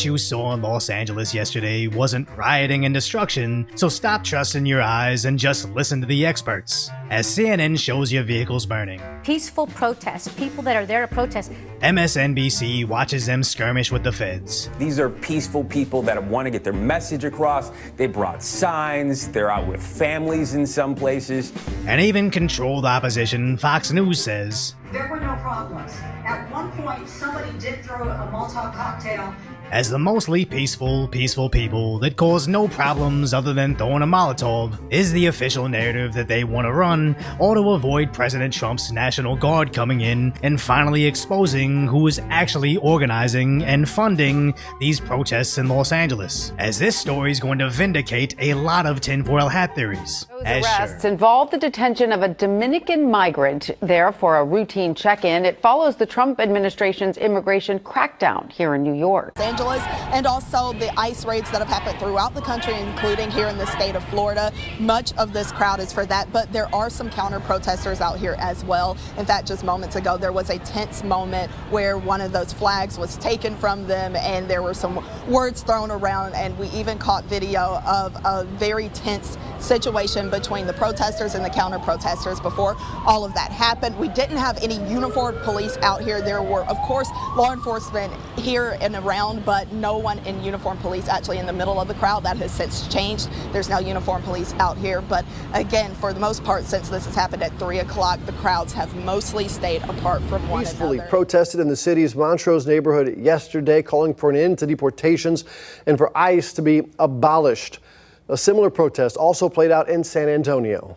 you saw in Los Angeles yesterday wasn't rioting and destruction, so stop trusting your eyes and just listen to the experts, as CNN shows you vehicles burning. Peaceful protests, people that are there to protest. MSNBC watches them skirmish with the feds. These are peaceful people that want to get their message across. They brought signs, they're out with families in some places. And even controlled opposition Fox News says, there were no problems. At one point, somebody did throw a Molotov cocktail. As the mostly peaceful people that cause no problems other than throwing a Molotov is the official narrative that they want to run, or to avoid President Trump's National Guard coming in and finally exposing who is actually organizing and funding these protests in Los Angeles. As this story is going to vindicate a lot of tinfoil hat theories. Those arrests involve the detention of a Dominican migrant there for a routine check-in. It follows the Trump administration's immigration crackdown here in New York. And also the ICE raids that have happened throughout the country, including here in the state of Florida. Much of this crowd is for that, but there are some counter protesters out here as well. In fact, just moments ago, there was a tense moment where one of those flags was taken from them and there were some words thrown around, and we even caught video of a very tense situation between the protesters and the counter protesters before all of that happened. We didn't have any uniformed police out here. There were, of course, law enforcement here and around, but no one in uniformed police actually in the middle of the crowd. That has since changed. There's now uniformed police out here. But again, for the most part, since this has happened at 3 o'clock, the crowds have mostly stayed apart from one another. Peacefully protested in the city's Montrose neighborhood yesterday, calling for an end to deportations and for ICE to be abolished. A similar protest also played out in San Antonio.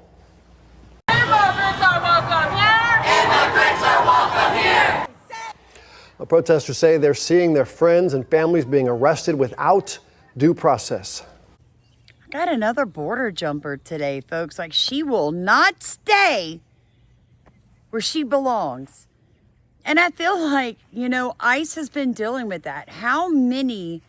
Protesters say they're seeing their friends and families being arrested without due process. Got another border jumper today, folks. Like, she will not stay where she belongs. And I feel like, ICE has been dealing with that. How many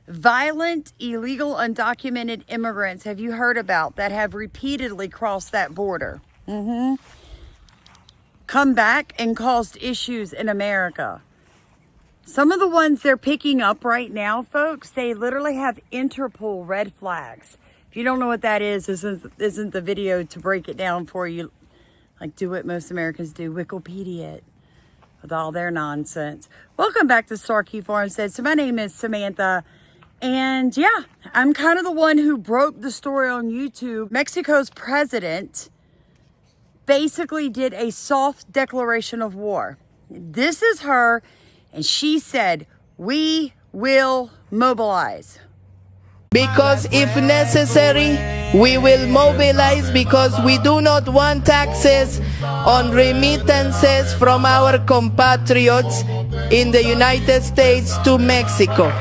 violent, illegal, undocumented immigrants have you heard about that have repeatedly crossed that border? Come back and caused issues in America. Some of the ones they're picking up right now, folks, they literally have Interpol red flags. If you don't know what that is, this isn't the video to break it down for you. Like, do what most Americans do, Wikipedia it with all their nonsense. Welcome back to Starkey Farmstead. So my name is Samantha. And yeah, I'm kind of the one who broke the story on YouTube. Mexico's president basically did a soft declaration of war. This is her. And she said, we will mobilize. Because if necessary, we will mobilize, because we do not want taxes on remittances from our compatriots in the United States to Mexico.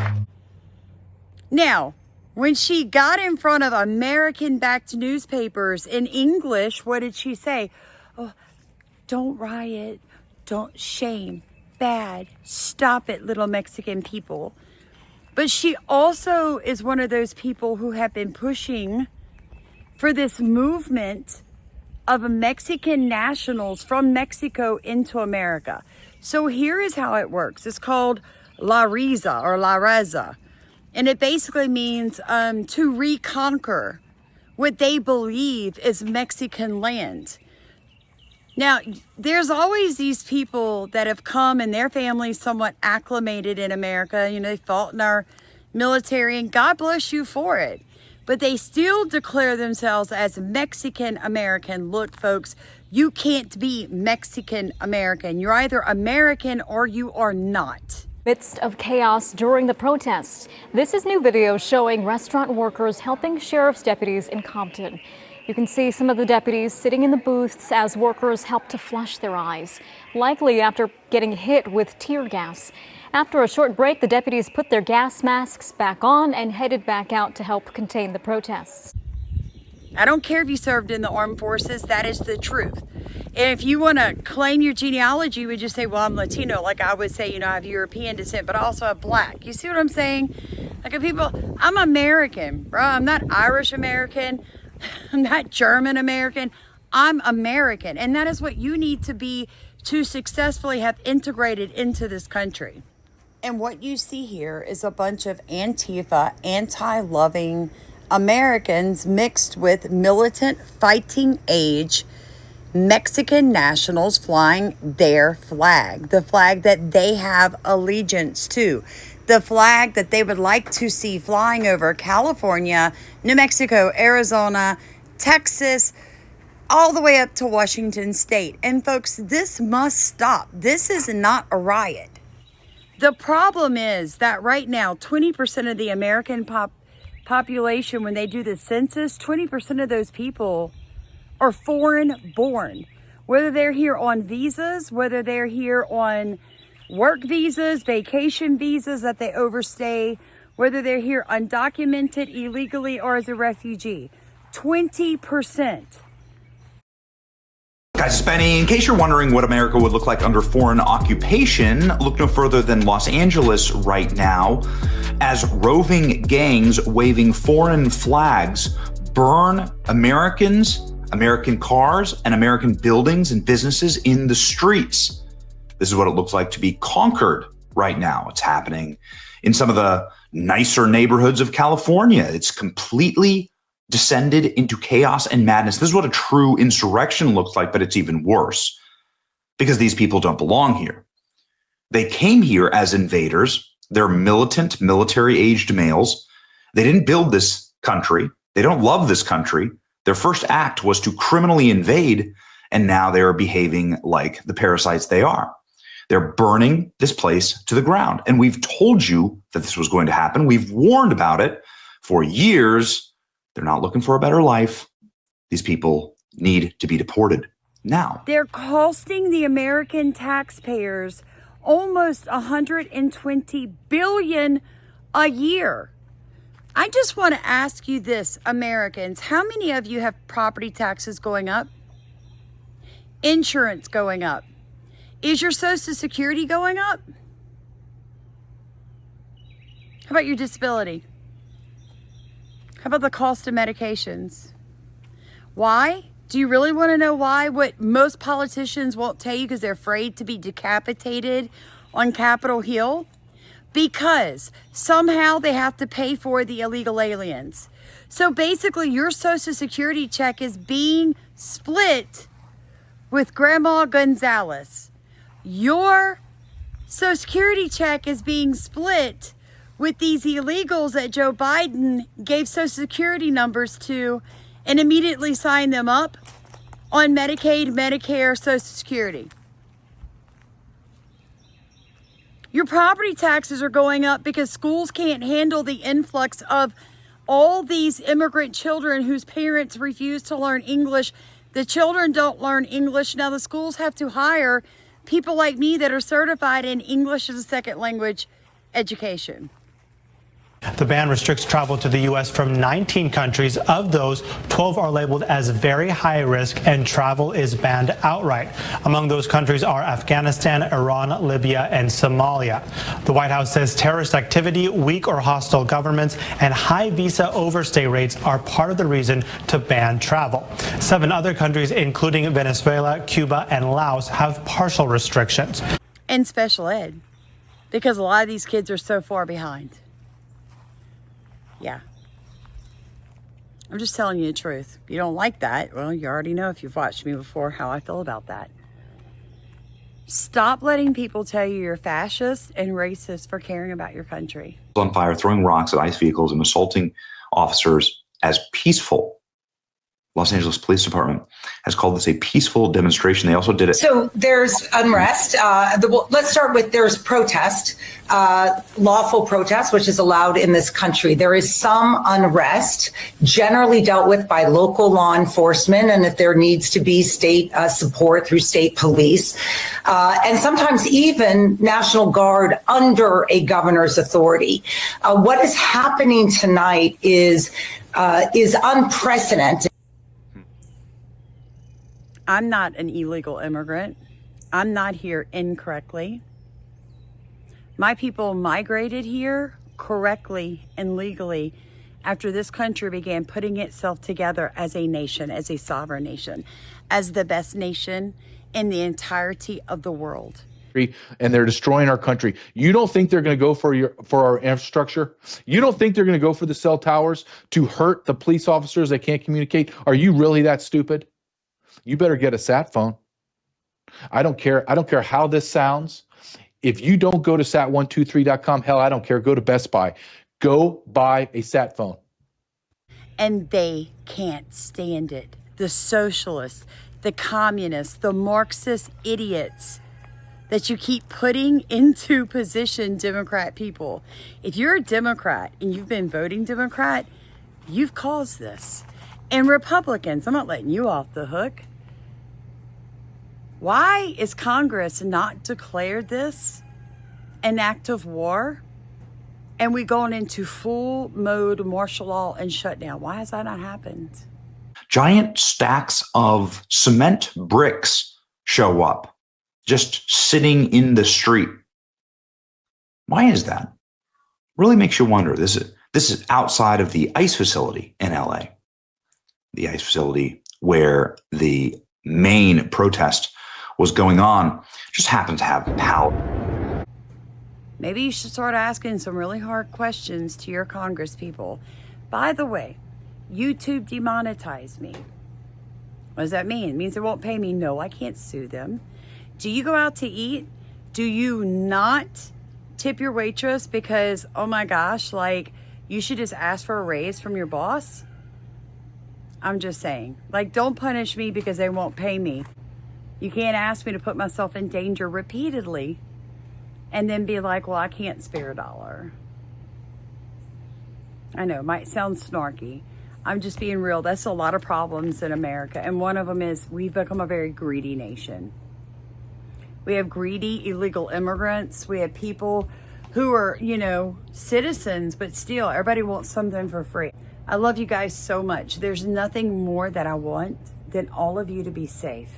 Now, when she got in front of American-backed newspapers in English, what did she say? Oh, don't riot, don't shame. Bad. Stop it, little Mexican people. But she also is one of those people who have been pushing for this movement of Mexican nationals from Mexico into America. So here is how it works. It's called La Reza or La Reza. And it basically means to reconquer what they believe is Mexican land. Now, there's always these people that have come and their families somewhat acclimated in America. They fought in our military, and God bless you for it. But they still declare themselves as Mexican American. Look, folks, you can't be Mexican American. You're either American or you are not. Midst of chaos during the protests, this is new video showing restaurant workers helping sheriff's deputies in Compton. You can see some of the deputies sitting in the booths as workers help to flush their eyes, likely after getting hit with tear gas. After a short break, the deputies put their gas masks back on and headed back out to help contain the protests. I don't care if you served in the armed forces, that is the truth. And if you want to claim your genealogy, you would just say, well, I'm Latino. Like I would say, I have European descent, but I also have black. You see what I'm saying? Like, if people, I'm American, bro. I'm not Irish American. I'm not German American. I'm American. And that is what you need to be to successfully have integrated into this country. And what you see here is a bunch of Antifa, anti-loving Americans mixed with militant fighting age Mexican nationals flying their flag, the flag that they have allegiance to, the flag that they would like to see flying over California, New Mexico, Arizona, Texas, all the way up to Washington State. And folks, this must stop. This is not a riot. The problem is that right now, 20% of the American population, when they do the census, 20% of those people are foreign born. Whether they're here on visas, whether they're here on work visas, vacation visas that they overstay, whether they're here undocumented, illegally, or as a refugee. 20%. Guys, it's Benny. In case you're wondering what America would look like under foreign occupation, look no further than Los Angeles right now, as roving gangs waving foreign flags burn Americans, American cars, and American buildings and businesses in the streets. This is what it looks like to be conquered right now. It's happening in some of the nicer neighborhoods of California. It's completely descended into chaos and madness. This is what a true insurrection looks like, but it's even worse because these people don't belong here. They came here as invaders. They're militant, military-aged males. They didn't build this country. They don't love this country. Their first act was to criminally invade, and now they are behaving like the parasites they are. They're burning this place to the ground. And we've told you that this was going to happen. We've warned about it for years. They're not looking for a better life. These people need to be deported now. They're costing the American taxpayers almost $120 billion a year. I just want to ask you this, Americans. How many of you have property taxes going up? Insurance going up? Is your Social Security going up? How about your disability? How about the cost of medications? Why? Do you really want to know why? What most politicians won't tell you because they're afraid to be decapitated on Capitol Hill? Because somehow they have to pay for the illegal aliens. So basically your Social Security check is being split with Grandma Gonzalez. Your Social Security check is being split with these illegals that Joe Biden gave Social Security numbers to and immediately signed them up on Medicaid, Medicare, Social Security. Your property taxes are going up because schools can't handle the influx of all these immigrant children whose parents refuse to learn English. The children don't learn English. Now the schools have to hire people like me that are certified in English as a second language education. The ban restricts travel to the U.S. from 19 countries. Of those, 12 are labeled as very high risk, and travel is banned outright. Among those countries are Afghanistan, Iran, Libya, and Somalia. The White House says terrorist activity, weak or hostile governments, and high visa overstay rates are part of the reason to ban travel. 7 other countries, including Venezuela, Cuba, and Laos, have partial restrictions. And special ed, because a lot of these kids are so far behind. Yeah. I'm just telling you the truth. If you don't like that, well, you already know if you've watched me before how I feel about that. Stop letting people tell you you're fascist and racist for caring about your country. On fire, throwing rocks at ICE vehicles and assaulting officers as peaceful. Los Angeles Police Department has called this a peaceful demonstration. They also did it. So there's unrest. Let's start with there's protest, lawful protest, which is allowed in this country. There is some unrest, generally dealt with by local law enforcement, and if there needs to be state support through state police, and sometimes even National Guard under a governor's authority. What is happening tonight is unprecedented. I'm not an illegal immigrant. I'm not here incorrectly. My people migrated here correctly and legally after this country began putting itself together as a nation, as a sovereign nation, as the best nation in the entirety of the world. and they're destroying our country. You don't think they're going to go for our infrastructure? You don't think they're going to go for the cell towers to hurt the police officers that can't communicate? Are you really that stupid? You better get a sat phone. I don't care how this sounds. If you don't go to sat123.com, hell, I don't care. Go to Best Buy. Go buy a sat phone. And they can't stand it. The socialists, the communists, the Marxist idiots that you keep putting into position, Democrat people. If you're a Democrat and you've been voting Democrat, you've caused this. And Republicans, I'm not letting you off the hook. Why is Congress not declared this an act of war? And we going into full mode martial law and shutdown. Why has that not happened? Giant stacks of cement bricks show up, just sitting in the street. Why is that? Really makes you wonder. This is outside of the ICE facility in LA. The ICE facility where the main protest was going on just happened to have power. Maybe you should start asking some really hard questions to your Congress people. By the way, YouTube demonetized me. What does that mean? It means they won't pay me. No, I can't sue them. Do you go out to eat? Do you not tip your waitress because, oh my gosh, like you should just ask for a raise from your boss? I'm just saying, like, don't punish me because they won't pay me. You can't ask me to put myself in danger repeatedly and then be like, well, I can't spare $1. I know, it might sound snarky. I'm just being real. That's a lot of problems in America. And one of them is we've become a very greedy nation. We have greedy illegal immigrants. We have people who are, citizens, but still everybody wants something for free. I love you guys so much. There's nothing more that I want than all of you to be safe.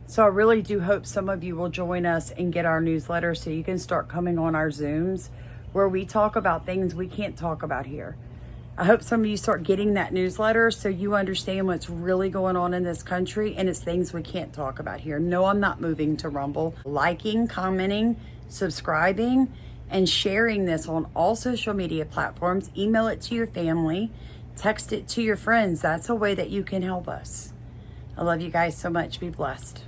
So I really do hope some of you will join us and get our newsletter so you can start coming on our Zooms where we talk about things we can't talk about here. I hope some of you start getting that newsletter so you understand what's really going on in this country, and it's things we can't talk about here. No, I'm not moving to Rumble. Liking, commenting, subscribing, and sharing this on all social media platforms. Email it to your family, text it to your friends. That's a way that you can help us. I love you guys so much. Be blessed.